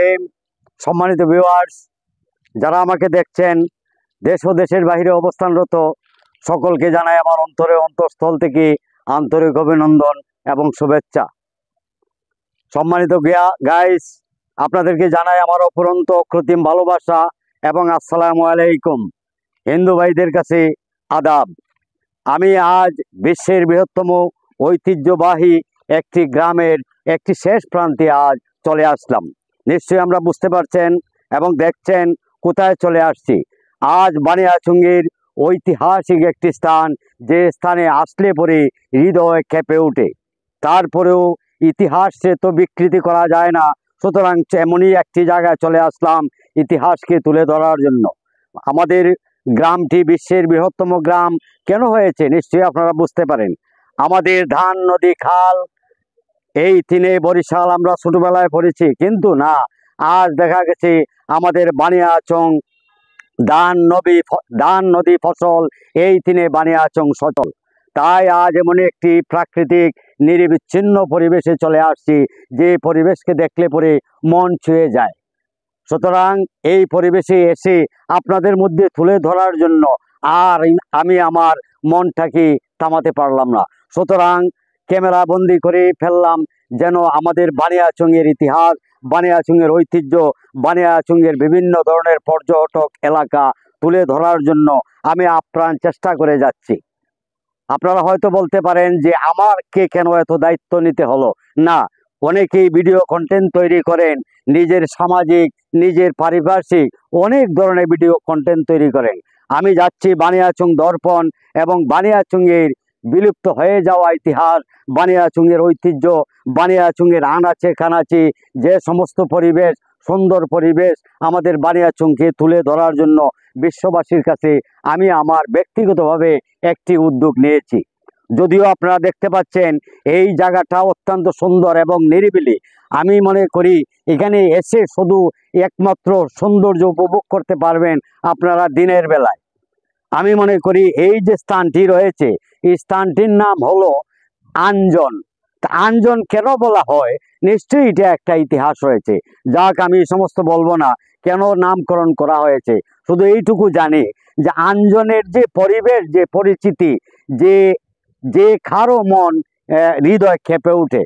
রহিম। সম্মানিত ভিউয়ার্স, যারা আমাকে দেখছেন দেশ ও দেশের বাইরে অবস্থানরত সকলকে জানাই আমার অন্তঃস্থল থেকে আন্তরিক অভিনন্দন এবং শুভেচ্ছা। সম্মানিত গাইস, আপনাদেরকে জানাই আমার অফুরন্ত অকৃত্রিম ভালোবাসা এবং আসসালামু আলাইকুম। হিন্দু ভাইদের কাছে আদাব। আমি আজ বিশ্বের বৃহত্তম ঐতিহ্যবাহী একটি গ্রামের একটি শেষ প্রান্তে আজ চলে আসলাম। নিশ্চয়ই আমরা বুঝতে পারছেন এবং দেখছেন কোথায় চলে আসছি। আজ বানিয়াচুঙ্গির ঐতিহাসিক একটি স্থান, যে স্থানে আসলে পরে হৃদয় কেঁপে ওঠে। তারপরেও ইতিহাসকে তো বিকৃতি করা যায় না, সুতরাং এমনই একটি জায়গায় চলে আসলাম ইতিহাসকে তুলে ধরার জন্য। আমাদের গ্রামটি বিশ্বের বৃহত্তম গ্রাম কেন হয়েছে নিশ্চয়ই আপনারা বুঝতে পারেন। আমাদের ধান নদী খাল, এই তিনে বরিশাল আমরা ছোটবেলায় পড়েছি, কিন্তু না, আজ দেখা গেছে আমাদের বানিয়াচং ধান নদী ফসল, এই তিনে বানিয়াচং সচল। তাই আজ এমন একটি প্রাকৃতিক নিরবিচ্ছিন্ন পরিবেশে চলে আসছি, যে পরিবেশকে দেখলে পরে মন ছুঁয়ে যায়। সুতরাং এই পরিবেশে এসে আপনাদের মধ্যে তুলে ধরার জন্য আর আমি আমার মনটাকে থামাতে পারলাম না। সুতরাং ক্যামেরা বন্দি করে ফেললাম, যেন আমাদের বানিয়াচংয়ের ইতিহাস, বানিয়াচংয়ের ঐতিহ্য, বানিয়াচংয়ের বিভিন্ন ধরনের পর্যটক এলাকা তুলে ধরার জন্য আমি আপ্রাণ চেষ্টা করে যাচ্ছি। আপনারা হয়তো বলতে পারেন যে আমাকে কেন এত দায়িত্ব নিতে হলো। না, অনেকেই ভিডিও কন্টেন্ট তৈরি করেন, নিজের সামাজিক, নিজের পারিপার্শ্বিক অনেক ধরনের ভিডিও কন্টেন্ট তৈরি করেন। আমি যাচ্ছি বানিয়াচং দর্পণ এবং বানিয়াচংয়ের বিলুপ্ত হয়ে যাওয়া ইতিহাস, বানিয়াচংয়ের ঐতিহ্য, বানিয়াচংয়ের আনাচে কানাচে যে সমস্ত পরিবেশ, সুন্দর পরিবেশ আমাদের বানিয়াচংকে তুলে ধরার জন্য বিশ্ববাসীর কাছে আমি আমার ব্যক্তিগতভাবে একটি উদ্যোগ নিয়েছি। যদিও আপনারা দেখতে পাচ্ছেন এই জায়গাটা অত্যন্ত সুন্দর এবং নিরিবিলি। আমি মনে করি এখানে এসে শুধু একমাত্র সৌন্দর্য উপভোগ করতে পারবেন আপনারা দিনের বেলায়। আমি মনে করি এই যে স্থানটি রয়েছে, এই স্থানটির নাম হলো আঞ্জন। আঞ্জন কেন বলা হয়, নিশ্চয়ই এটা একটা ইতিহাস রয়েছে। যাক, আমি সমস্ত বলবো না কেন নামকরণ করা হয়েছে, শুধু এইটুকু জানি যে আঞ্জনের যে পরিবেশ, যে পরিচিতি, যে কারো মন হৃদয় কেঁপে ওঠে।